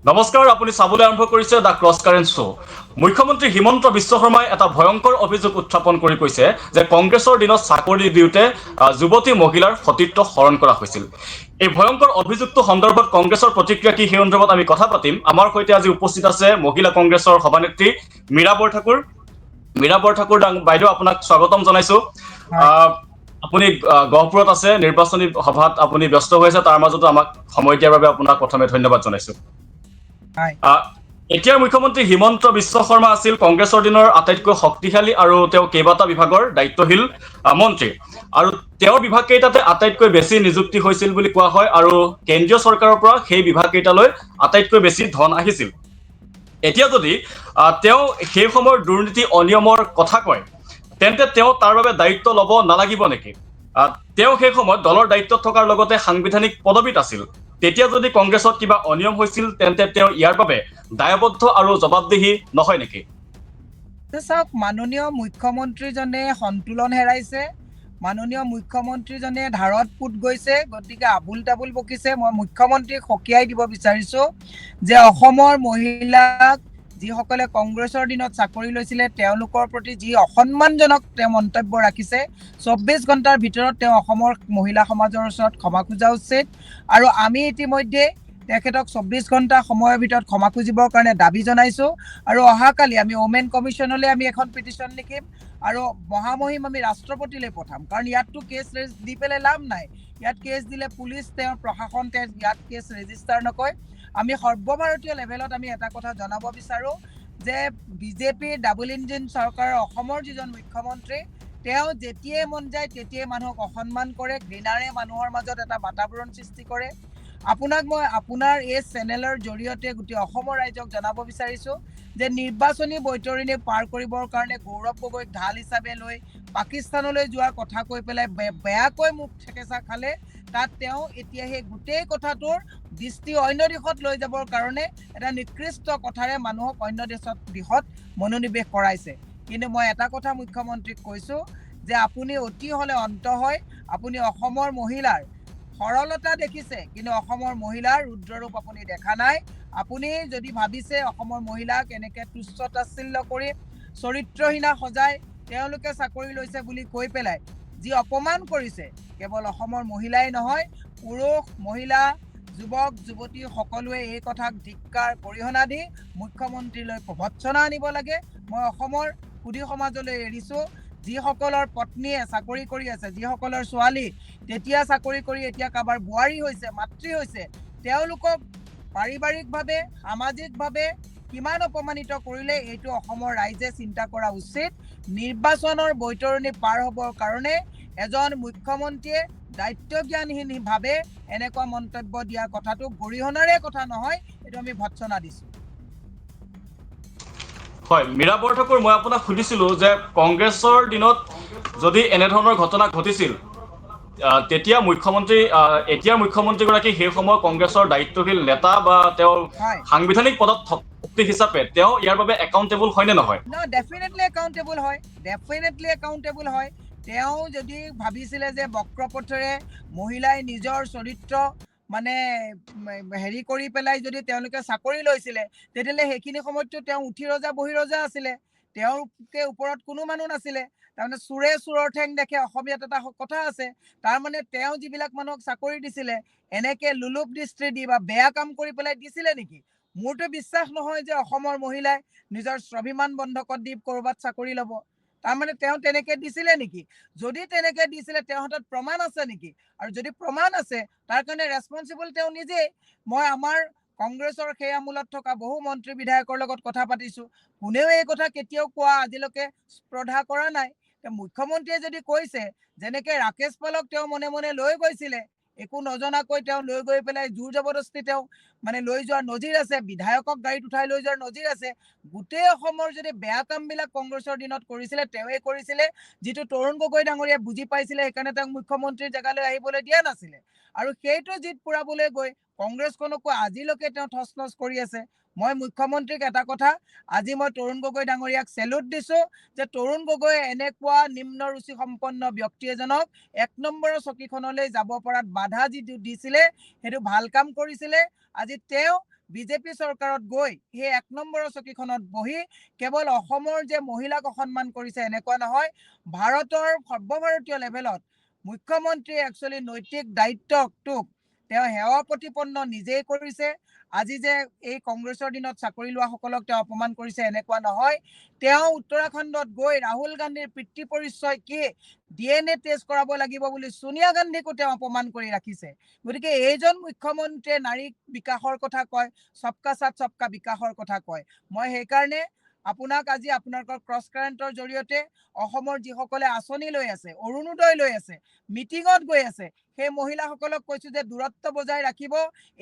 নমস্কাৰ, আপুনি চাবলৈ আৰম্ভ কৰিছে দ্য ক্ৰছ কাৰেণ্ট শ্ব'। মুখ্যমন্ত্ৰী হিমন্ত বিশ্ব শৰ্মাই এটা ভয়ংকৰ অভিযোগ উত্থাপন কৰি কৈছে যে কংগ্ৰেছৰ দিনত চাকৰি দিওঁতে যুৱতী মহিলাৰ সতীত্ব হৰণ কৰা হৈছিল। এই ভয়ংকৰ অভিযোগটো সন্দৰ্ভত কংগ্ৰেছৰ প্ৰতিক্ৰিয়া কি সেই সন্দৰ্ভত আমি কথা পাতিম। আমাৰ সৈতে আজি উপস্থিত আছে মহিলা কংগ্ৰেছৰ সভানেত্ৰী মীৰা বৰঠাকুৰ। মীৰা বৰঠাকুৰ বাইদেউ, আপোনাক স্বাগতম জনাইছো। হয় আহ, আপুনি গহপুৰত আছে, নিৰ্বাচনী সভাত আপুনি ব্যস্ত হৈ আছে, তাৰ মাজতো আমাক সময় দিয়াৰ বাবে আপোনাক প্ৰথমে ধন্যবাদ জনাইছো। হয় এতিয়াৰ মুখ্যমন্ত্ৰী হিমন্ত বিশ্ব শৰ্মা আছিল কংগ্ৰেছৰ দিনৰ আটাইতকৈ শক্তিশালী আৰু তেওঁ কেইবাটা বিভাগৰ দায়িত্বশীল মন্ত্ৰী। আৰু তেওঁৰ বিভাগ কেইটাতে আটাইতকৈ বেছি নিযুক্তি হৈছিল বুলি কোৱা হয়, আৰু কেন্দ্ৰীয় চৰকাৰৰ পৰা সেই বিভাগ কেইটালৈ আটাইতকৈ বেছি ধন আহিছিল। এতিয়া যদি তেওঁ সেই সময়ৰ দুৰ্নীতি অনিয়মৰ কথা কয়, তেন্তে তেওঁ তাৰ বাবে দায়িত্ব ল'ব নালাগিব নেকি? তেওঁ সেই সময়ত দলৰ দায়িত্বত থকাৰ লগতে সাংবিধানিক পদবীত আছিল। তেতিয়া যদি কংগ্ৰেছত কিবা অনিয়ম হৈছিল, তেন্তে তেওঁ ইয়াৰ বাবে দায়বদ্ধ আৰু জবাবদিহি নহয় নেকি? চাওক, মাননীয় মুখ্যমন্ত্ৰীজনে সন্তুলন হেৰাইছে। মাননীয় মুখ্যমন্ত্ৰীজনে ধাৰত পুত গৈছে, গতিকে আবুল তাবুল বকিছে। মই মুখ্যমন্ত্ৰীক সকীয়াই দিব বিচাৰিছো যে অসমৰ মহিলাক যিসকলে কংগ্ৰেছৰ দিনত চাকৰি লৈছিলে তেওঁলোকৰ প্ৰতি যি অসন্মানজনক তেওঁ মন্তব্য ৰাখিছে, 24 ঘণ্টাৰ ভিতৰত তেওঁ অসমৰ মহিলা সমাজৰ ওচৰত ক্ষমা খোজা উচিত। আৰু আমি ইতিমধ্যে তেখেতক 24 ঘণ্টা সময়ৰ ভিতৰত ক্ষমা খুজিবৰ কাৰণে দাবী জনাইছো। আৰু অহাকালি আমি ওমেন কমিশ্যনলৈ আমি এখন পিটিশ্যন লিখিম আৰু মহামহিম আমি ৰাষ্ট্ৰপতিলৈ পঠাম। কাৰণ ইয়াততো কেছ দি পেলাই লাভ নাই। ইয়াত কেছ দিলে পুলিচ, তেওঁৰ প্ৰশাসন ইয়াত কেছ ৰেজিষ্টাৰ নকৰে। আমি সৰ্বভাৰতীয় লেভেলত আমি এটা কথা জনাব বিচাৰো যে বিজেপিৰ ডাবল ইঞ্জিন চৰকাৰৰ অসমৰ যিজন মুখ্যমন্ত্ৰী, তেওঁ যেতিয়াই মন যায় তেতিয়াই মানুহক অসন্মান কৰে, ঘৃণাৰে মানুহৰ মাজত এটা বাতাবৰণ সৃষ্টি কৰে। আপোনাক মই আপোনাৰ এই চেনেলৰ জৰিয়তে গোটেই অসমৰ ৰাইজক জনাব বিচাৰিছো যে নিৰ্বাচনী বৈতৰণি পাৰ কৰিবৰ কাৰণে গৌৰৱ গগৈক ঢাল হিচাপে লৈ পাকিস্তানলৈ যোৱাৰ কথা কৈ পেলাই বেয়াকৈ মুখ ঠেকেচা খালে। তাত তেওঁ এতিয়া সেই গোটেই কথাটোৰ দৃষ্টি অন্য দিশত লৈ যাবৰ কাৰণে এটা নিকৃষ্ট কথাৰে মানুহক অন্য দিশত মনোনিৱেশ কৰাইছে। কিন্তু মই এটা কথা মুখ্যমন্ত্ৰীক কৈছো যে আপুনি অতি হলে অন্ত হয়। আপুনি অসমৰ মহিলাৰ সৰলতা দেখিছে, কিন্তু অসমৰ মহিলাৰ ৰুদ্ৰৰূপ আপুনি দেখা নাই। আপুনি যদি ভাবিছে অসমৰ মহিলাক এনেকে তুচ্ছ তাচ্ছিল্য কৰি চৰিত্ৰহীনা সজাই তেওঁলোকে চাকৰি লৈছে বুলি কৈ পেলাই যি অপমান কৰিছে, কেৱল অসমৰ মহিলাই নহয়, পুৰুষ মহিলা যুৱক যুৱতী সকলোৱে এই কথাক ধিক্কাৰ গৰিহণা দি মুখ্যমন্ত্ৰীলৈ ভৰ্ৎসনা আনিব লাগে। মই অসমৰ সুধী সমাজলৈ এৰিছো, যিসকলৰ পত্নীয়ে চাকৰি কৰি আছে, যিসকলৰ ছোৱালী তেতিয়া চাকৰি কৰি এতিয়া কাৰোবাৰ বোৱাৰী হৈছে, মাতৃ হৈছে, তেওঁলোকক পাৰিবাৰিকভাৱে সামাজিকভাৱে কিমান অপমানিত কৰিলে এইটো অসমৰ ৰাইজে চিন্তা কৰা উচিত। নিৰ্বাচনৰ বৈতৰণি পাৰ হ'বৰ কাৰণে এজন মুখ্যমন্ত্ৰীয়ে দায়িত্বজ্ঞানহীনভাৱে এনেকুৱা মন্তব্য দিয়া কথাটো গৰিহণাৰে কথা নহয়, এইটো আমি ভৰ্ৎসনা দিছো। হয়, মীৰা বৰঠাকুৰ, মই আপোনাক সুধিছিলো যে কংগ্ৰেছৰ দিনত যদি এনেধৰণৰ ঘটনা ঘটিছিল, তেতিয়া এতিয়াৰ মুখ্যমন্ত্ৰীগৰাকী সেই সময়ৰ কংগ্ৰেছৰ দায়িত্বশীল নেতা বা তেওঁৰ হয়, সাংবিধানিক পদত থকা হিচাপে তেওঁ ইয়াৰ বাবে একাউণ্টেবল হয়নে নহয়? ডেফিনেটলি একাউণ্টেবল হয়, ডেফিনেটলি একাউণ্টেবল হয়। তেওঁ যদি ভাবিছিলে যে বক্ৰপথেৰে মহিলাই নিজৰ চৰিত্ৰ মানে হেৰি কৰি পেলাই যদি তেওঁলোকে চাকৰি লৈছিলে, তেতিয়াহ'লে সেইখিনি সময়ততো তেওঁ উঠি ৰজা বহি ৰজা আছিলে, তেওঁৰকে ওপৰত কোনো মানুহ নাছিলে। তাৰমানে চোৰে চোৰৰ ঠেং দেখে, অসমীয়াত এটা কথা আছে। তাৰমানে তেওঁ যিবিলাক মানুহক চাকৰি দিছিলে এনেকে লোলুপ দৃষ্টি দি বা বেয়া কাম কৰি পেলাই দিছিলে নেকি? মোৰতো বিশ্বাস নহয় যে অসমৰ মহিলাই নিজৰ স্বাভিমান বন্ধকত দি ক'ৰবাত চাকৰি ল'ব। তাৰমানে তেওঁ তেনেকে দিছিলে নেকি? যদি তেনেকে দিছিলে তেওঁৰ হাতত প্ৰমাণ আছে নেকি? আৰু যদি প্ৰমাণ আছে তাৰ কাৰণে ৰেছপন্সিবল তেওঁ নিজেই। মই আমাৰ কংগ্ৰেছৰ সেই আমোলত থকা বহু মন্ত্ৰী বিধায়কৰ লগত কথা পাতিছো, কোনেও এই কথা কেতিয়াও কোৱা আজিলৈকে স্পৰ্ধা কৰা নাই। মুখ্যমন্ত্ৰীয়ে যদি কৈছে, যেনেকে ৰাকেশ পালক তেওঁ মনে মনে লৈ গৈছিলে, একো নজনাকৈ তেওঁ লৈ গৈ পেলাই জোৰ জবৰদস্তি তেওঁ মানে লৈ যোৱাৰ নজিৰ আছে, বিধায়কক গাড়ীত উঠাই লৈ যোৱাৰ নজিৰ আছে। গোটেই অসমৰ যদি বেয়া কামবিলাক কংগ্ৰেছৰ দিনত কৰিছিলে তেওঁৱে কৰিছিলে, যিটো তৰুণ গগৈ ডাঙৰীয়াই বুজি পাইছিলে, সেইকাৰণে তেওঁক মুখ্যমন্ত্ৰীৰ জেগালৈ আহিবলৈ দিয়া নাছিলে। আৰু সেইটো জিত পুৰাবলৈ গৈ কংগ্ৰেছখনকো আজিলৈকে তেওঁ থচ নচ কৰি আছে। মই মুখ্যমন্ত্ৰীক এটা কথা, আজি মই তৰুণ গগৈ ডাঙৰীয়াক চেলুট দিছো যে তৰুণ গগৈয়ে এনেকুৱা নিম্ন ৰুচি সম্পন্ন ব্যক্তি এজনক 1 নম্বৰৰ চকীখনলৈ যাব পৰাত বাধা যিটো দিছিলে সেইটো ভাল কাম কৰিছিলে। আজি তেওঁ বিজেপি চৰকাৰত গৈ সেই 1 নম্বৰৰ চকীখনত বহি কেৱল অসমৰ যে মহিলাক অসন্মান কৰিছে এনেকুৱা নহয়, ভাৰতৰ সৰ্বভাৰতীয় লেভেলত মুখ্যমন্ত্ৰীয়ে একচুৱেলি নৈতিক দায়িত্বটোক তেওঁ সেৱা প্ৰতিপন্ন নিজেই কৰিছে। আজি যে এই কংগ্ৰেছৰ দিনত চাকৰি লোৱাসকলক তেওঁ অপমান কৰিছে এনেকুৱা নহয়, তেওঁ উত্তৰাখণ্ডত গৈ ৰাহুল গান্ধীৰ পিতৃ পৰিচয় কি DNA টেষ্ট কৰাব লাগিব বুলি সোনিয়া গান্ধীকো তেওঁ অপমান কৰি ৰাখিছে। গতিকে এইজন মুখ্যমন্ত্ৰীয়ে নাৰী বিকাশৰ কথা কয়, সবকা সাথ সবকা বিকাশৰ কথা কয়। মই সেইকাৰণে আপোনাক আজি আপোনালোকৰ ক্ৰছ কাৰেণ্টৰ জৰিয়তে অসমৰ যিসকলে আঁচনি লৈ আছে, অৰুণোদয় লৈ আছে, মিটিঙত গৈ আছে, সেই মহিলাসকলক কৈছো যে দূৰত্ব বজাই ৰাখিব।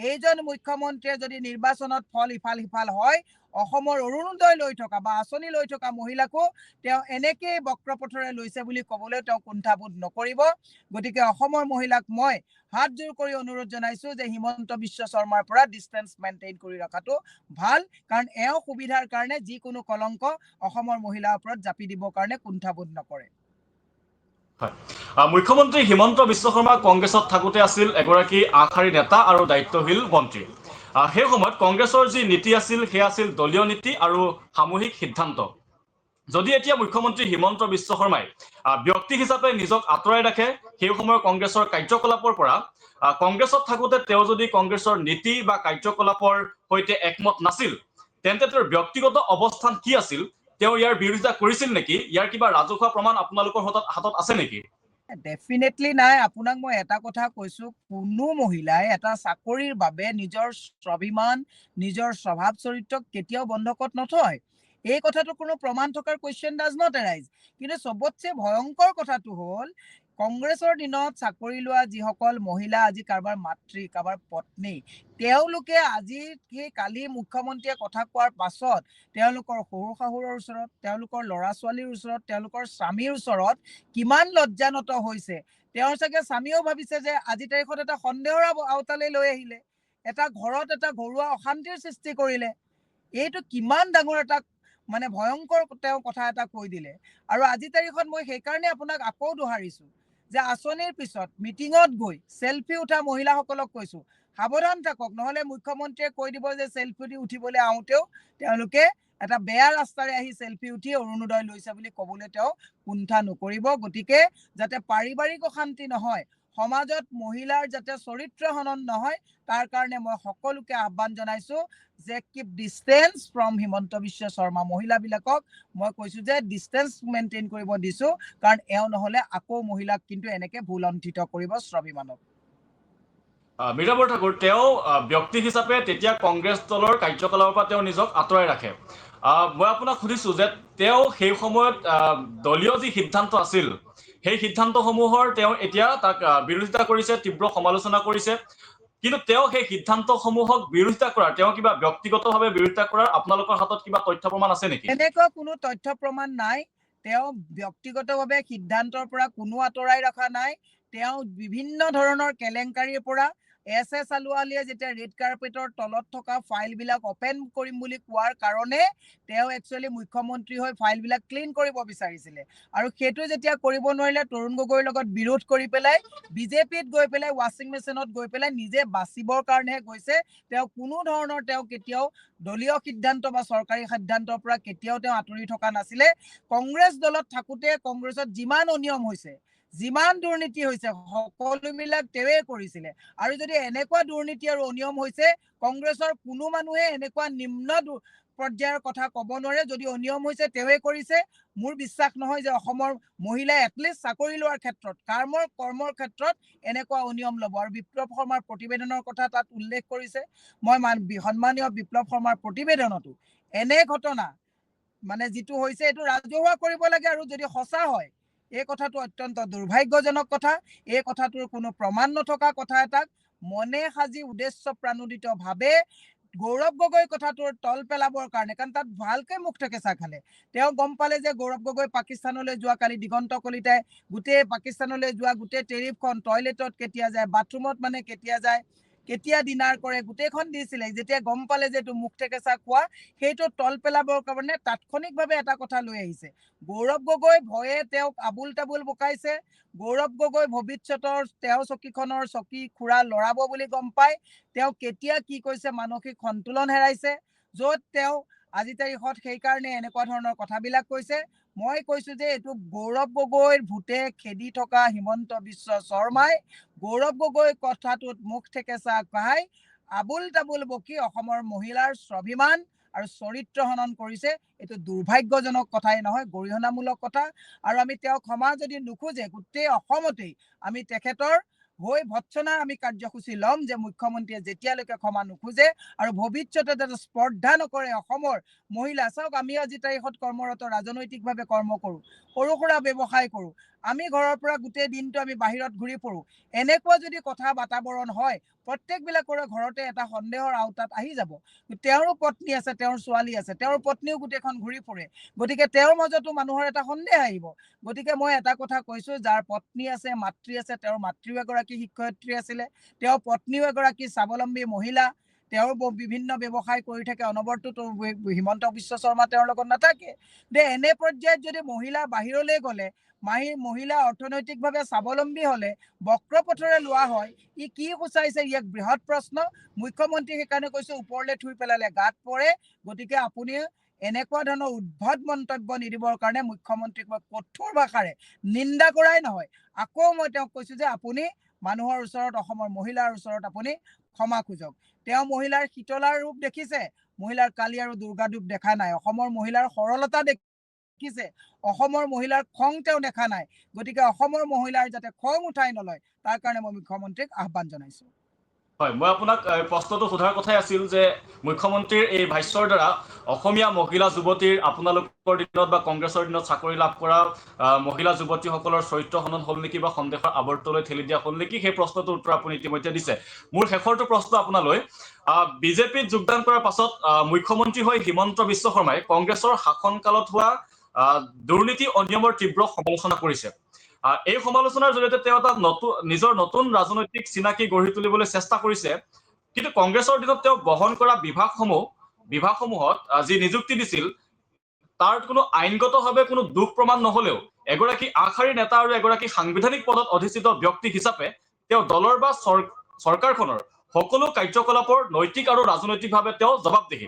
এইজন মুখ্যমন্ত্ৰীয়ে যদি নিৰ্বাচনত ফল ইফাল সিফাল হয়, অসমৰ অৰুণোদয় লৈ থকা বা আঁচনি লৈ থকা মহিলাকো তেওঁ এনেকেই বক্ৰপথৰে লৈছে বুলি ক'বলৈ তেওঁ কুণ্ঠাবোধ নকৰিব। গতিকে অসমৰ মহিলাক মই হাত জোৰ কৰি অনুৰোধ জনাইছো যে হিমন্ত বিশ্ব শৰ্মাৰ পৰা ডিষ্টেন্স মেইনটেইন কৰি ৰখাটো ভাল, কাৰণ এওঁ সুবিধাৰ কাৰণে যিকোনো কলংক অসমৰ মহিলাৰ ওপৰত জাপি দিবৰ কাৰণে কুণ্ঠাবোধ নকৰে। মুখ্যমন্ত্ৰী হিমন্ত বিশ্ব শৰ্মা কংগ্ৰেছত থাকোঁতে আছিল এগৰাকী আগশাৰী নেতা আৰু দায়িত্বশীল মন্ত্ৰী। সেই সময়ত কংগ্ৰেছৰ যি নীতি আছিল সেয়া আছিল দলীয় নীতি আৰু সামূহিক সিদ্ধান্ত। যদি এতিয়া মুখ্যমন্ত্ৰী হিমন্ত বিশ্ব শৰ্মাই ব্যক্তি হিচাপে নিজক আঁতৰাই ৰাখে সেই সময়ৰ কংগ্ৰেছৰ কাৰ্যকলাপৰ পৰা, কংগ্ৰেছত থাকোঁতে তেওঁ যদি কংগ্ৰেছৰ নীতি বা কাৰ্যকলাপৰ সৈতে একমত নাছিল, তেন্তে তেওঁৰ ব্যক্তিগত অৱস্থান কি আছিল, তেওঁ ইয়াৰ বিৰোধিতা কৰিছিল নেকি, ইয়াৰ কিবা ৰাজহুৱা প্ৰমাণ আপোনালোকৰ হাতত আছে নেকি? ডেফিনেটলি নাই। আপোনাক মই এটা কথা কৈছো, কোনো মহিলাই এটা চাকৰিৰ বাবে নিজৰ স্বাভিমান, নিজৰ স্বভাৱ চৰিত্ৰক কেতিয়াও বন্ধকত নথয়। এই কথাটো কোনো প্ৰমাণ থকাৰ কুৱেশ্যন ডাজ নট এৰাইজ। কিন্তু চবতছে ভয়ংকৰ কথাটো হ'ল, কংগ্ৰেছৰ দিনত চাকৰি লোৱা যিসকল মহিলা, আজি কাৰোবাৰ মাতৃ, কাৰোবাৰ পত্নী, তেওঁলোকে আজি সেই কালি মুখ্যমন্ত্ৰীয়ে কথা কোৱাৰ পাছত তেওঁলোকৰ শহুৰ শাহুৰৰ ওচৰত, তেওঁলোকৰ ল'ৰা ছোৱালীৰ ওচৰত, তেওঁলোকৰ স্বামীৰ ওচৰত কিমান লজ্জানত হৈছে। তেওঁৰ চাগে স্বামীয়েও ভাবিছে যে আজি তাৰিখত এটা সন্দেহৰ আওতালৈ লৈ আহিলে, এটা ঘৰত এটা ঘৰুৱা অশান্তিৰ সৃষ্টি কৰিলে। এইটো কিমান ডাঙৰ এটা মানে ভয়ংকৰ তেওঁ কথা এটা কৈ দিলে। আৰু আজি তাৰিখত মই সেইকাৰণে আপোনাক আকৌ দোহাৰিছো যে আঁচনিৰ পিছত মিটিঙত গৈ চেলফি উঠা মহিলাসকলক কৈছো, সাৱধান থাকক, নহলে মুখ্যমন্ত্ৰীয়ে কৈ দিব যে চেলফি উঠিবলৈ আহোঁতেও তেওঁলোকে এটা বেয়া ৰাস্তাৰে আহি চেলফি উঠি অৰুণোদয় লৈছে বুলি ক'বলৈ তেওঁ কুণ্ঠা নকৰিব। গতিকে যাতে পাৰিবাৰিক অশান্তি নহয়, সমাজত মহিলাৰ যাতে চৰিত্ৰ হনন নহয়, তাৰ কাৰণে মই সকলোকে আহ্বান জনাইছো যে keep distance from Himanta Biswa Sarma. মহিলাবিলাকক মই কৈছো যে ডিষ্টেন্স মেইনটেইন কৰিব দিছো, কাৰণ এওঁ নহলে আকৌ মহিলাক কিন্তু এনেকে ভুলন্ঠিত কৰিব স্বাভিমানক। মীৰা বৰঠাকুৰ, তেওঁ ব্যক্তি হিচাপে তেতিয়া কংগ্ৰেছ দলৰ কাৰ্যকলাপৰ পৰা তেওঁ নিজক আঁতৰাই ৰাখে। মই আপোনাক সুধিছো যে তেওঁ সেই সময়ত দলীয় যি সিদ্ধান্ত আছিল সেই সিদ্ধান্তসমূহৰ তেওঁ এতিয়া তাক বিৰোধিতা কৰিছে, তীব্ৰ সমালোচনা কৰিছে, কিন্তু তেওঁ সেই সিদ্ধান্তসমূহক বিৰোধিতা কৰাৰ, তেওঁ কিবা ব্যক্তিগতভাৱে বিৰোধিতা কৰাৰ আপোনালোকৰ হাতত কিবা তথ্য প্ৰমাণ আছে নেকি? এনেকুৱা কোনো তথ্য প্ৰমাণ নাই। তেওঁ ব্যক্তিগতভাৱে সিদ্ধান্তৰ পৰা কোনো আঁতৰাই ৰখা নাই। তেওঁ বিভিন্ন ধৰণৰ কেলেংকাৰীৰ পৰা SS আলুৱালিয়ে যেতিয়া ৰেড কাৰ্পেটৰ তলত থকা ফাইলবিলাক অপেন কৰিম বুলি কোৱাৰ কাৰণে তেওঁ একচুৱেলি মুখ্যমন্ত্ৰী হৈ ফাইলবিলাক ক্লিন কৰিব বিচাৰিছিলে, আৰু সেইটো যেতিয়া কৰিব নোৱাৰিলে তৰুণ গগৈৰ লগত বিৰোধ কৰি পেলাই বিজেপিত গৈ পেলাই ৱাশ্বিং মেচিনত গৈ পেলাই নিজে বাচিবৰ কাৰণেহে গৈছে। তেওঁ কোনো ধৰণৰ তেওঁ কেতিয়াও দলীয় সিদ্ধান্ত বা চৰকাৰী সিদ্ধান্তৰ পৰা কেতিয়াও তেওঁ আঁতৰি থকা নাছিলে। কংগ্ৰেছ দলত থাকোঁতে কংগ্ৰেছত যিমান অনিয়ম হৈছে, যিমান দুৰ্নীতি হৈছে, সকলোবিলাক তেওঁৱে কৰিছিলে। আৰু যদি এনেকুৱা দুৰ্নীতি আৰু অনিয়ম হৈছে, কংগ্ৰেছৰ কোনো মানুহে এনেকুৱা নিম্ন পৰ্যায়ৰ কথা ক'ব নোৱাৰে যদি অনিয়ম হৈছে তেওঁৱে কৰিছে। মোৰ বিশ্বাস নহয় যে অসমৰ মহিলাই এটলিষ্ট চাকৰি লোৱাৰ ক্ষেত্ৰত, কৰ্মৰ ক্ষেত্ৰত এনেকুৱা অনিয়ম ল'ব। আৰু বিপ্লৱ শৰ্মাৰ প্ৰতিবেদনৰ কথা তাত উল্লেখ কৰিছে। মই সন্মানীয় বিপ্লৱ শৰ্মাৰ প্ৰতিবেদনতো এনে ঘটনা মানে যিটো হৈছে এইটো ৰাজহুৱা কৰিব লাগে, আৰু যদি সঁচা হয় এই কথাটো অত্যন্ত দুৰ্ভাগ্যজনক কথা। এই কথাটোৰ কোনো প্ৰমাণ নথকা কথা এটাক মনে সাজি উদ্দেশ্য প্ৰণোদিতভাৱে গৌৰৱ গগৈ কথাটোৰ তল পেলাবৰ কাৰণে, কাৰণ তাত ভালকৈ মুখ থেকেচা খালে। তেওঁ গম পালে যে গৌৰৱ গগৈ পাকিস্তানলৈ যোৱা, কালি দিগন্ত কলিতাই গোটেই পাকিস্তানলৈ যোৱা গোটেই টেৰিফখন টয়লেটত কেতিয়া যায়, বাথৰুমত মানে কেতিয়া যায়, কেতিয়া ডিনাৰ কৰে গোটেইখন দিছিলে। যেতিয়া গম পালে যে এইটো মুখ থেকেচা খোৱা, সেইটো তল পেলাবৰ কাৰণে তাৎক্ষণিকভাৱে এটা কথা লৈ আহিছে। গৌৰৱ গগৈ ভয়ে তেওঁক আবুল তাবুল বকাইছে। গৌৰৱ গগৈ ভৱিষ্যতৰ তেওঁ চকীখনৰ চকী খুৰা লৰাব বুলি গম পায়। তেওঁ কেতিয়া কি কৈছে মানসিক সন্তুলন হেৰাইছে, য'ত তেওঁ আজি তাৰিখত সেইকাৰণে এনেকুৱা ধৰণৰ কথাবিলাক কৈছে। মই কৈছো যে এইটো গৌৰৱ গগৈৰ ভূতে খেদি থকা হিমন্ত বিশ্ব শৰ্মাই গৌৰৱ গগৈ কথাটোত মুখ থেকেচা কহাই আবুল তাবুল বকি অসমৰ মহিলাৰ স্বাভিমান আৰু চৰিত্ৰ হনন কৰিছে। এইটো দুৰ্ভাগ্যজনক কথাই নহয়, গৰিহণামূলক কথা। আৰু আমি তেওঁক ক্ষমা যদি নোখোজে গোটেই অসমতেই আমি তেখেতৰ হৈ ভৎসনাৰ আমি কাৰ্যসূচী ল'ম যে মুখ্যমন্ত্ৰীয়ে যেতিয়ালৈকে ক্ষমা নোখোজে আৰু ভৱিষ্যতে যাতে স্পৰ্ধা নকৰে অসমৰ মহিলা। চাওক, আমি আজি তাৰিখত কৰ্মৰত, ৰাজনৈতিকভাৱে কৰ্ম কৰোঁ, সৰু সুৰা ব্যৱসায় কৰোঁ, আমি ঘৰৰ পৰা গোটেই দিনটো আমি বাহিৰত ঘূৰি ফুৰোঁ। এনেকুৱা যদি কথা বাতাবৰণ হয়, প্ৰত্যেকবিলাকৰে ঘৰতে এটা সন্দেহৰ আওতাত আহি যাব। তেওঁৰো পত্নী আছে, তেওঁৰ ছোৱালী আছে, তেওঁৰ পত্নীও গোটেইখন ঘূৰি ফুৰে। গতিকে তেওঁৰ মাজতো মানুহৰ এটা সন্দেহ আহিব। গতিকে মই এটা কথা কৈছো, যাৰ পত্নী আছে, মাতৃ আছে, তেওঁৰ মাতৃও এগৰাকী শিক্ষয়িত্ৰী আছিলে, তেওঁৰ পত্নীও এগৰাকী স্বাৱলম্বী মহিলা, তেওঁ বিভিন্ন ব্যৱসায় কৰি থাকে অনবৰতো। হিমন্ত বিশ্ব শৰ্মা তেওঁৰ লগত নাথাকে। যে এনে পৰ্যায়ত যদি মহিলা বাহিৰলৈ গ'লে, মহিলা অৰ্থনৈতিকভাৱে স্বাৱলম্বী হ'লে, বক্ৰপথৰে লোৱা হয়, ই কি সূচাইছে, ই এক বৃহৎ প্ৰশ্ন। মুখ্যমন্ত্ৰী সেইকাৰণে কৈছে ওপৰলৈ থুই পেলালে গাত পৰে। গতিকে আপুনি এনেকুৱা ধৰণৰ উদ্ভট মন্তব্য নিদিবৰ কাৰণে মুখ্যমন্ত্ৰীক মই কঠোৰ ভাষাৰে নিন্দা কৰাই নহয়, আকৌ মই তেওঁক কৈছো যে আপুনি মানুহৰ ওচৰত, অসমৰ মহিলাৰ ওচৰত আপুনি ক্ষমা খোজক। তেওঁ মহিলাৰ শীতলাৰ ৰূপ দেখিছে, মহিলাৰ কালি আৰু দুৰ্গা ৰূপ দেখা নাই। অসমৰ মহিলাৰ সৰলতা দেখিছে, অসমৰ মহিলাৰ খং তেওঁ দেখা নাই। গতিকে অসমৰ মহিলাৰ যাতে খং উঠাই নলয়, তাৰ কাৰণে মই মুখ্যমন্ত্ৰীক আহ্বান জনাইছো। হয়, মই আপোনাক প্ৰশ্নটো সোধাৰ কথাই আছিল যে মুখ্যমন্ত্ৰীৰ এই ভাষ্যৰ দ্বাৰা অসমীয়া মহিলা যুৱতীৰ আপোনালোকৰ দিনত বা কংগ্ৰেছৰ দিনত চাকৰি লাভ কৰা মহিলা যুৱতীসকলৰ চৰিত্ৰ হনন হ'ল নেকি বা সন্দেহৰ আৱৰ্তলৈ ঠেলি দিয়া হ'ল নেকি, সেই প্ৰশ্নটোৰ উত্তৰ আপুনি ইতিমধ্যে দিছে। মোৰ শেষৰটো প্ৰশ্ন আপোনালৈ, বিজেপিত যোগদান কৰাৰ পাছত মুখ্যমন্ত্ৰী হৈ হিমন্ত বিশ্ব শৰ্মাই কংগ্ৰেছৰ শাসনকালত হোৱা দুৰ্নীতি অনিয়মৰ তীব্ৰ সমালোচনা কৰিছে। এই সমালোচনাৰ জৰিয়তে তেওঁ এটা নিজৰ নতুন ৰাজনৈতিক চিনাকি গঢ়ি তুলিবলৈ চেষ্টা কৰিছে। কিন্তু কংগ্ৰেছৰ দিনত তেওঁ বহন কৰা বিভাগসমূহত যি নিযুক্তি দিছিল, তাৰ কোনো আইনগতভাৱে কোনো দোষ প্ৰমাণ নহলেও এগৰাকী আগশাৰীৰ নেতা আৰু এগৰাকী সাংবিধানিক পদত অধিষ্ঠিত ব্যক্তি হিচাপে তেওঁ দলৰ বা চৰকাৰখনৰ সকলো কাৰ্যকলাপৰ নৈতিক আৰু ৰাজনৈতিকভাৱে তেওঁ জবাবদিহি।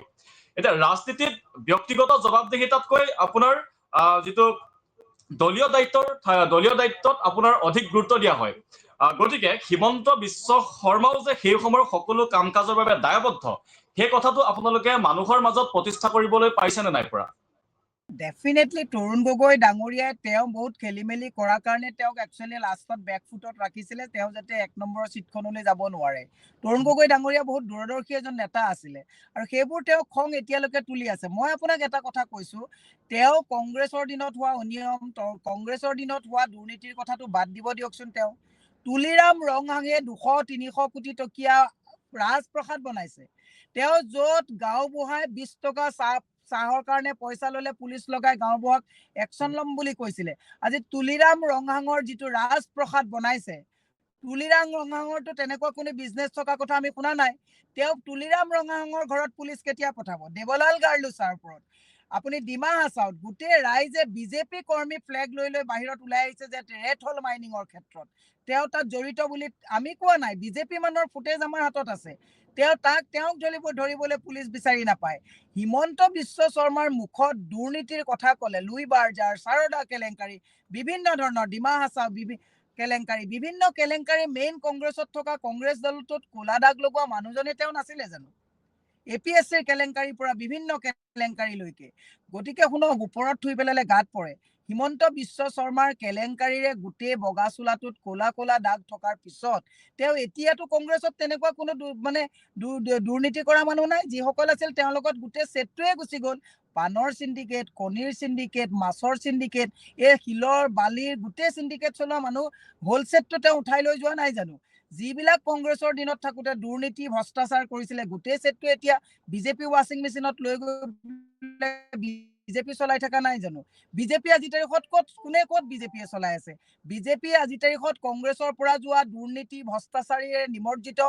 এতিয়া ৰাজনীতিত ব্যক্তিগত জবাবদিহিতাতকৈ আপোনাৰ যিটো দলীয় দায়িত্বত আপোনাৰ অধিক গুৰুত্ব দিয়া হয়। গতিকে হিমন্ত বিশ্ব শৰ্মাও যে সেই সময়ৰ সকলো কাম কাজৰ বাবে দায়বদ্ধ, সেই কথাটো আপোনালোকে মানুহৰ মাজত প্ৰতিষ্ঠা কৰিবলৈ পাৰিছে নে নাই পৰা? ডেফিনেটলি তৰুণ গগৈ ডাঙৰীয়াই তেওঁ বহুত খেলি মেলি কৰাৰ কাৰণে তেওঁক একচুৱেলি লাষ্টত বেকফুটত ৰাখিছিলে, তেওঁ যাতে 1 নম্বৰৰ ছিটখনলৈ যাব নোৱাৰে। তৰুণ গগৈ ডাঙৰীয়া বহুত দূৰদৰ্শী এজন নেতা আছিলে, আৰু সেইবোৰ তেওঁ খং এতিয়ালৈকে তুলি আছে। মই আপোনাক এটা কথা কৈছো, তেওঁ কংগ্ৰেছৰ দিনত হোৱা অনিয়ম, কংগ্ৰেছৰ দিনত হোৱা দুৰ্নীতিৰ কথাটো বাদ দিব দিয়কচোন। তেওঁ তুলিৰাম ৰংহাঙে 200-300 কোটি টকীয়া ৰাজপ্ৰসাদ বনাইছে। তেওঁ য'ত গাঁওবুঢ়াই 20 টকা চাহৰ কাৰণে পইচা ললে পুলিচ লগাই গাঁওবুঢ়াক একশ্যন ল'ম বুলি কৈছিলে। আজি তুলিৰাম ৰংহাঙৰ যিটো ৰাজপ্ৰসাদ বনাইছে, তুলিৰাম ৰংহাঙৰতো তেনেকুৱা কোনো বিজনেছ থকা কথা আমি শুনা নাই। তেওঁক তুলিৰাম ৰংহাঙৰ ঘৰত পুলিচ কেতিয়া পঠাব? দেৱলাল গাৰ্লুছাৰ ওপৰত আপুনি ডিমা হাছাওত গোটেই ৰাইজে বিজেপি কৰ্মী ফ্লেগ লৈ লৈ বাহিৰত ওলাই আহিছে যে ৰেড হল মাইনিঙৰ ক্ষেত্ৰত তেওঁ তাত জড়িত বুলি আমি কোৱা নাই, বিজেপি মানুহৰ ফুটেজ আমাৰ হাতত আছে। তেওঁক ধৰিবলৈ পুলিচ বিচাৰি নাপায়। হিমন্ত বিশ্ব শৰ্মাৰ মুখত দুৰ্নীতিৰ কথা ক'লে, লুই বাৰ্জাৰ, সাৰদা কেলেংকাৰী, বিভিন্ন ধৰণৰ ডিমা হাছাও কেলেংকাৰী, বিভিন্ন কেলেংকাৰী, মেইন কংগ্ৰেছত থকা কংগ্ৰেছ দলটোত কোলা দাগ লগোৱা মানুহজনে তেওঁ নাছিলে জানো? APSCৰ কেলেংকাৰীৰ পৰা বিভিন্ন কেলেংকাৰীলৈকে। গতিকে শুনক, ওপৰত থুই পেলালে গাত পৰে। হিমন্ত বিশ্ব শৰ্মাৰ কেলেংকাৰীৰে গোটেই বগা চোলাটোত ক'লা ক'লা দাগ থকাৰ পিছত তেওঁ এতিয়াতো কংগ্ৰেছত তেনেকুৱা কোনো দুৰ্নীতি কৰা মানুহ নাই। যিসকল আছিল তেওঁৰ লগত গোটেই ছেটটোৱে গুচি গ'ল। পানৰ চিণ্ডিকেট, কণীৰ চিণ্ডিকেট, মাছৰ চিণ্ডিকেট, এই শিলৰ বালিৰ গোটেই চিণ্ডিকেট চলোৱা মানুহ হোল ছেটটো তেওঁ উঠাই লৈ যোৱা নাই জানো? যিবিলাক কংগ্ৰেছৰ দিনত থাকোঁতে দুৰ্নীতি ভ্ৰষ্টাচাৰ কৰিছিলে গোটেই সেটটো এতিয়া বিজেপি ৱাশ্বিং মেচিনত লৈ গৈ বিজেপি চলাই থকা নাই জানো? বিজেপি আজি তাৰিখত ক'ত বিজেপিয়ে চলাই আছে? বিজেপি আজি তাৰিখত কংগ্ৰেছৰ পৰা যোৱা দুৰ্নীতি ভ্ৰষ্টাচাৰীৰে নিমজ্জিত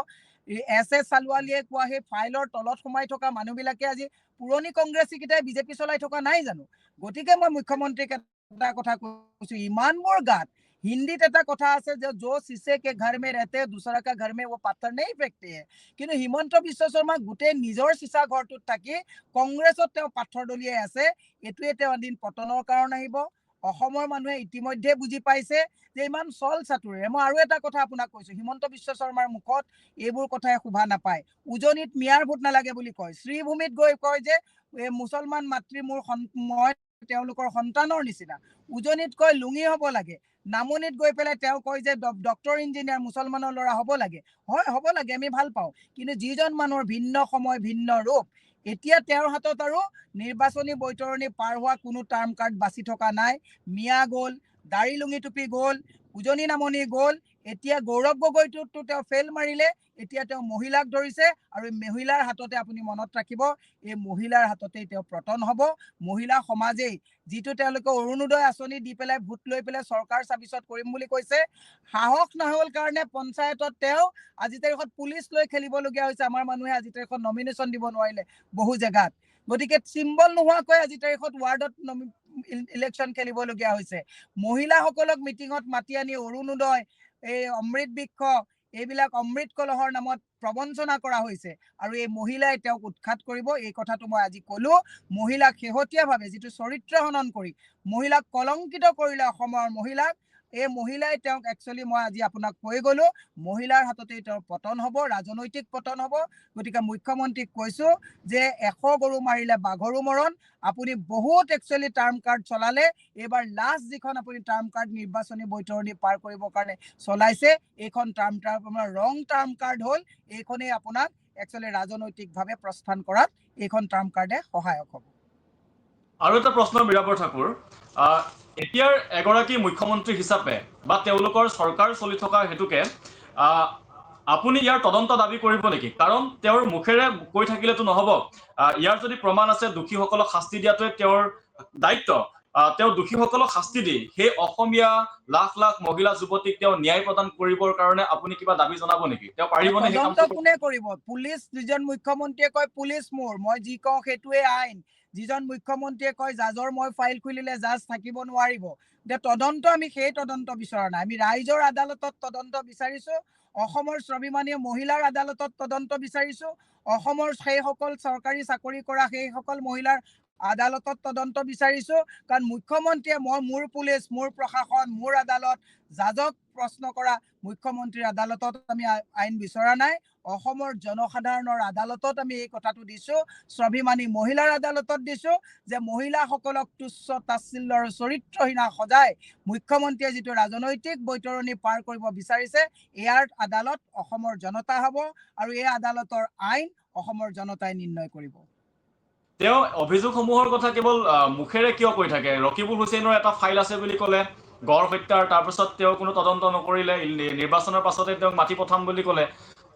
এছ চালুৱালীয়ে কোৱা সেই ফাইলৰ তলত সোমাই থকা মানুহবিলাকে আজি পুৰণি কংগ্ৰেছীকেইটাই বিজেপি চলাই থকা নাই জানো? গতিকে মই মুখ্যমন্ত্ৰীক এটা কথা কৈছো, ইমানবোৰ গাত হিন্দীত এটা কথা আছে যে जो शीशे के घर में रहते हैं दूसरा का घर में वो पत्थर नहीं फेंकते हैं। কিন্তু হিমন্ত বিশ্ব শৰ্মা গোটেই নিজৰ চিচা ঘৰটোত থাকি কংগ্ৰেছত তেওঁ পাথৰ দলিয়াই আছে। এইটোৱে তেওঁ এদিন পতনৰ কাৰণ আহিব। অসমৰ মানুহে ইতিমধ্যে বুজি পাইছে যে ইমান চল চাতুৰে। মই আৰু এটা কথা আপোনাক কৈছো, হিমন্ত বিশ্ব শৰ্মাৰ মুখত এইবোৰ কথাই শোভা নাপায়। উজনিত মিয়াৰ ভোট নালাগে বুলি কয়, শ্ৰীভূমিত গৈ কয় যে মুছলমান মাতৃ মই তেওঁলোকৰ সন্তানৰ নিচিনা। উজনিত কয় লুঙি হ'ব লাগে, নামনিত গৈ পেলাই তেওঁ কয় যে ডক্টৰ ইঞ্জিনিয়াৰ মুছলমানৰ ল'ৰা হ'ব লাগে। হয়, হ'ব লাগে, আমি ভাল পাওঁ। কিন্তু যিজন মানুহৰ ভিন্ন সময় ভিন্ন ৰূপ, এতিয়া তেওঁৰ হাতত আৰু নিৰ্বাচনী বৈতৰণি পাৰ হোৱা কোনো টাৰ্ম কাৰ্ড বাছি থকা নাই। মিয়া গ'ল, দাড়ি লুঙি টুপি গ'ল, উজনি নামনি গ'ল। এতিয়া গৌৰৱ গগৈটোতো তেওঁ ফেল মাৰিলে, এতিয়া তেওঁ মহিলাক ধৰিছে আৰু মহিলাৰ হাততে আপুনি মনত ৰাখিব, এই মহিলাৰ হাততেই তেওঁ পতন হ'ব। মহিলা সমাজেই যিটো তেওঁলোকে অৰুণোদয় আঁচনি দি পেলাই ভোট লৈ পেলাই চৰকাৰ চাবিচত কৰিম বুলি কৈছে, সাহস নহ'ল কাৰণে পঞ্চায়তত তেওঁ আজি তাৰিখত পুলিচ লৈ খেলিবলগীয়া হৈছে। আমাৰ মানুহে আজি তাৰিখত নমিনেশ্যন দিব নোৱাৰিলে বহু জেগাত। গতিকে চিম্বল নোহোৱাকৈ আজি তাৰিখত ৱাৰ্ডত ইলেকশ্যন খেলিবলগীয়া হৈছে। মহিলাসকলক মিটিঙত মাতি আনি অৰুণোদয়, এই অমৃত বৃক্ষ, এইবিলাক অমৃত কলহৰ নামত প্ৰবঞ্চনা কৰা হৈছে আৰু এই মহিলাই তেওঁক উৎখাত কৰিব। এই কথাটো মই আজি ক'লো। মহিলাক শেহতীয়াভাৱে যিটো চৰিত্ৰ হনন কৰি মহিলাক কলংকিত কৰিলে অসমৰ মহিলাক, এই মহিলাই তেওঁক একচুৱেলি মই আজি আপোনাক কৈ গ'লো, মহিলাৰ হাততেই তেওঁৰ পতন হ'ব, ৰাজনৈতিক পতন হ'ব। গতিকে মুখ্যমন্ত্ৰীক কৈছো যে 100 গৰু মাৰিলে বাঘৰো মৰণ। আপুনি বহুত একচুৱেলি টাৰ্ম কাৰ্ড চলালে, এইবাৰ লাষ্ট যিখন আপুনি টাৰ্ম কাৰ্ড নিৰ্বাচনী বৈতৰণি পাৰ কৰিবৰ কাৰণে চলাইছে, এইখন আপোনাৰ ৰং টাৰ্ম কাৰ্ড হ'ল। এইখনেই আপোনাক একচুৱেলি ৰাজনৈতিকভাৱে প্ৰস্থান কৰাত এইখন টাৰ্ম কাৰ্ডে সহায়ক হ'ব। আৰু এটা প্ৰশ্ন বীৰাবৰ ঠাকুৰ, এতিয়াৰ এগৰাকী মুখ্যমন্ত্ৰী হিচাপে বা তেওঁলোকৰ চৰকাৰ চলি থকা হেতুকে আপুনি ইয়াৰ তদন্ত দাবী কৰিব নেকি? কাৰণ তেওঁৰ মুখেৰে কৈ থাকিলেতো নহ'ব। ইয়াৰ যদি প্ৰমাণ আছে দোষীসকলক শাস্তি দিয়াটোৱে তেওঁৰ দায়িত্ব। তেওঁ দোষীসকলক শাস্তি দি সেই অসমীয়া লাখ লাখ মহিলা যুৱতীক তেওঁ ন্যায় প্ৰদান কৰিবৰ কাৰণে আপুনি কিবা দাবী জনাব নেকি? তেওঁ পাৰিবনে সেই তদন্ত কামটো? কোনে কৰিব? পুলিচ, যিজন মুখ্যমন্ত্ৰীয়ে কয় পুলিচ মোৰ, মই যি কওঁ সেইটোৱে আইন। যিজন মুখ্যমন্ত্ৰীয়ে কয় জাজৰ মই ফাইল খুলিলে জাজ থাকিব নোৱাৰিব। এতিয়া তদন্ত আমি সেই তদন্ত বিচৰা নাই, আমি ৰাইজৰ আদালতত তদন্ত বিচাৰিছো। অসমৰ স্বাভিমানীয় মহিলাৰ আদালতত তদন্ত বিচাৰিছো। অসমৰ সেইসকল চৰকাৰী চাকৰি কৰা সেইসকল মহিলাৰ আদালতত তদন্ত বিচাৰিছো। কাৰণ মুখ্যমন্ত্ৰীয়ে মোৰ পুলিচ, মোৰ প্ৰশাসন, মোৰ আদালত, জাজক প্ৰশ্ন কৰা মুখ্যমন্ত্ৰীৰ আদালতত আমি আইন বিচৰা নাই। অসমৰ জনসাধাৰণৰ আদালতত আমি এই কথাটো দিছো, স্বাভিমানী মহিলাৰ আদালতত দিছো যে মহিলাসকলক তুচ্ছ তাচ্ছিল্য আৰু চৰিত্ৰহীনা সজাই মুখ্যমন্ত্ৰীয়ে যিটো ৰাজনৈতিক বৈতৰণি পাৰ কৰিব বিচাৰিছে, ইয়াৰ আদালত অসমৰ জনতা হ'ব আৰু এই আদালতৰ আইন অসমৰ জনতাই নিৰ্ণয় কৰিব। তেওঁ অভিযোগসমূহৰ কথা কেৱল মুখেৰে কিয় কৈ থাকে? ৰকিবুল হুছেইনৰ এটা ফাইল আছে বুলি ক'লে, গড় হত্যাৰ, তাৰপিছত তেওঁ কোনো তদন্ত নকৰিলে, নিৰ্বাচনৰ পাছতে তেওঁক মাতি পঠাম বুলি ক'লে,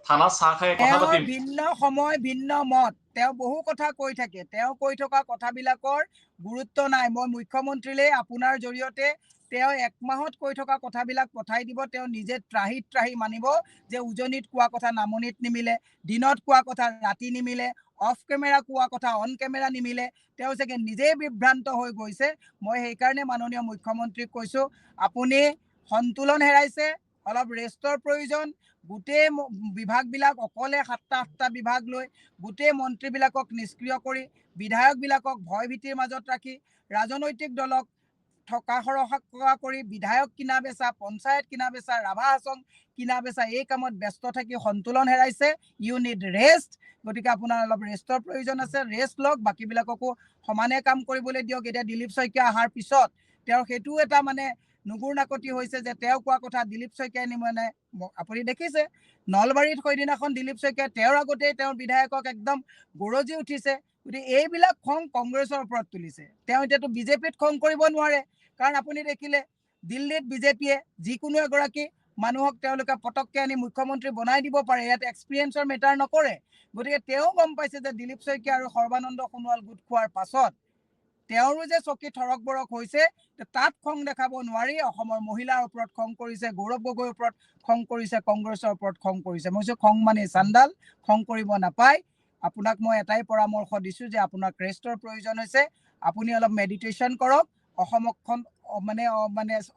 থানাত চাহ খাই কথা তেওঁৰ পাতিম। ভিন্ন সময় ভিন্ন মত, তেওঁ বহু কথা কৈ থাকে। তেওঁ কৈ থকা কথাবিলাকৰ গুৰুত্ব নাই। মই মুখ্যমন্ত্ৰীলৈ আপোনাৰ জৰিয়তে তেওঁ 1 মাহত কৈ থকা কথাবিলাক পঠাই দিব। তেওঁ নিজে ত্ৰাহি মানিব যে উজনিত কোৱা কথা নামনিত নিমিলে, দিনত কোৱা কথা ৰাতি নিমিলে, অফ কেমেৰা কোৱা কথা অন কেমেৰা নিমিলে। তেওঁ চাগে নিজেই বিভ্ৰান্ত হৈ গৈছে। মই সেইকাৰণে মাননীয় মুখ্যমন্ত্ৰীক কৈছো, আপুনি সন্তুলন হেৰাইছে, অলপ ৰেষ্টৰ প্ৰয়োজন। গোটেই বিভাগবিলাক অকলে 7টা-8টা বিভাগ লৈ গোটেই মন্ত্ৰীবিলাকক নিষ্ক্ৰিয় কৰি, বিধায়কবিলাকক ভয় ভীতিৰ মাজত ৰাখি, ৰাজনৈতিক দলক থকা সৰহা কৰি, বিধায়ক কিনা বেচা, পঞ্চায়ত কিনা বেচা, ৰাভা হাছং কিনা বেচা, এই কামত ব্যস্ত থাকি সন্তুলন হেৰাইছে। You need rest. গতিকে আপোনাৰ অলপ ৰেষ্টৰ প্ৰয়োজন আছে, ৰেষ্ট লওক। বাকীবিলাককো সমানে কাম কৰিবলৈ দিয়ক। এতিয়া দিলীপ শইকীয়া অহাৰ পিছত তেওঁৰ সেইটোও এটা মানে নুগুৰ নাকতি হৈছে যে তেওঁ কোৱা কথা দিলীপ শইকীয়াই মানে, আপুনি দেখিছে নলবাৰীত সেইদিনাখন দিলীপ শইকীয়াই তেওঁৰ আগতেই তেওঁৰ বিধায়কক একদম গৰজি উঠিছে। গতিকে এইবিলাক খং কংগ্ৰেছৰ ওপৰত তুলিছে। তেওঁ এতিয়াতো বিজেপিত খং কৰিব নোৱাৰে, কাৰণ আপুনি দেখিলে দিল্লীত বিজেপিয়ে যিকোনো এগৰাকী মানুহক তেওঁলোকে পটককৈ আনি মুখ্যমন্ত্ৰী বনাই দিব পাৰে, ইয়াত এক্সপিৰিয়েঞ্চৰ মেটাৰ নকৰে। গতিকে তেওঁ গম পাইছে যে দিলীপ শইকীয়া আৰু সৰ্বানন্দ সোণোৱাল গোট খোৱাৰ পাছত তেওঁৰো যে চকী থৰক বৰক হৈছে, তাত খং দেখাব নোৱাৰি অসমৰ মহিলাৰ ওপৰত খং কৰিছে, গৌৰৱ গগৈৰ ওপৰত খং কৰিছে, কংগ্ৰেছৰ ওপৰত খং কৰিছে। মই কৈছোঁ খং মানে চাণ্ডাল, খং কৰিব নাপায়। আপোনাক মই এটাই পৰামৰ্শ দিছোঁ যে আপোনাক ৰেষ্টৰ প্ৰয়োজন হৈছে, আপুনি অলপ মেডিটেশ্যন কৰক, অসমখন মানে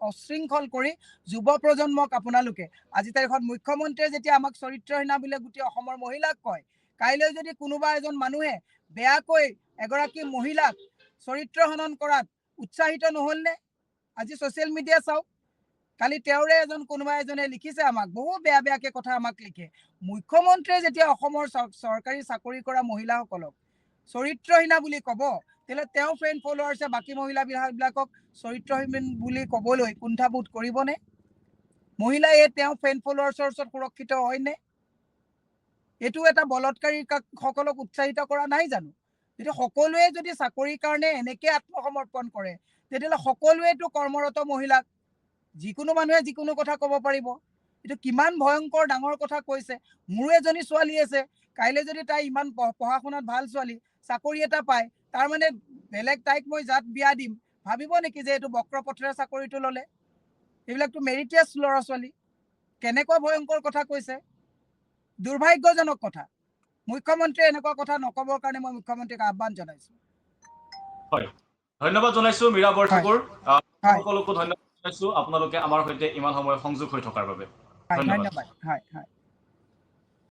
অশৃংখল কৰি যুৱ প্ৰজন্মক আপোনালোকে আজি তাৰিখত মুখ্যমন্ত্ৰীয়ে যেতিয়া আমাক চৰিত্ৰহীনা বুলি গোটেই অসমৰ মহিলাক কয়, কাইলৈ যদি কোনোবা এজন মানুহে বেয়াকৈ এগৰাকী মহিলাক চৰিত্ৰ হনন কৰাত উৎসাহিত নহ'লনে? আজি ছ'চিয়েল মিডিয়া চাওক, কালি তেওঁৰে কোনোবা এজনে লিখিছে আমাক, বহু বেয়া বেয়াকে কথা আমাক লিখে। মুখ্যমন্ত্ৰীয়ে যেতিয়া অসমৰ চৰকাৰী চাকৰি কৰা মহিলাসকলক চৰিত্ৰহীনা বুলি ক'ব, তেতিয়াহ'লে তেওঁ ফ্ৰেণ্ড ফলোৱাৰ্ছে বাকী মহিলাবিলাকক চৰিত্ৰহীন বুলি ক'বলৈ কুণ্ঠাবোধ কৰিবনে? মহিলাই তেওঁ ফ্ৰেণ্ড ফলোৱাৰ্ছৰ ওচৰত সুৰক্ষিত হয়নে? এইটো এটা বলৎকাৰী সকলক উৎসাহিত কৰা নাই জানো? যদি সকলোৱে যদি চাকৰিৰ কাৰণে এনেকে আত্মসমৰ্পণ কৰে, তেতিয়াহ'লে সকলোৱেতো কৰ্মৰত মহিলাক যিকোনো মানুহে যিকোনো কথা ক'ব পাৰিব। এইটো কিমান ভয়ংকৰ ডাঙৰ কথা কৈছে। মোৰো এজনী ছোৱালী আছে, কাইলৈ যদি তাই ইমান পঢ়া শুনাত ভাল ছোৱালী, চাকৰি এটা পায়, তাৰমানে বেলেগ তাইক মই যাত বিয়া দিম ভাবিব নেকি যে এইটো বক্ৰ পথেৰে চাকৰিটো ল'লে? এইবিলাকতো মেৰিটিয়াছ ল'ৰা ছোৱালী। কেনেকুৱা ভয়ংকৰ কথা কৈছে, দুৰ্ভাগ্যজনক কথা। মুখ্যমন্ত্ৰীয়ে এনেকুৱা কথা নকবৰ কাৰণে মই মুখ্যমন্ত্ৰীক আহ্বান জনাইছো। হয়, ধন্যবাদ জনাইছো মীৰা বৰঠাকুৰ। হয় সকলোকো ধন্যবাদ জনাইছো আপোনালোকে আমাৰ সৈতে ইমান সময় সংযোগ হৈ থকাৰ বাবে। ধন্যবাদ। ধন্যবাদ। হয় হয়।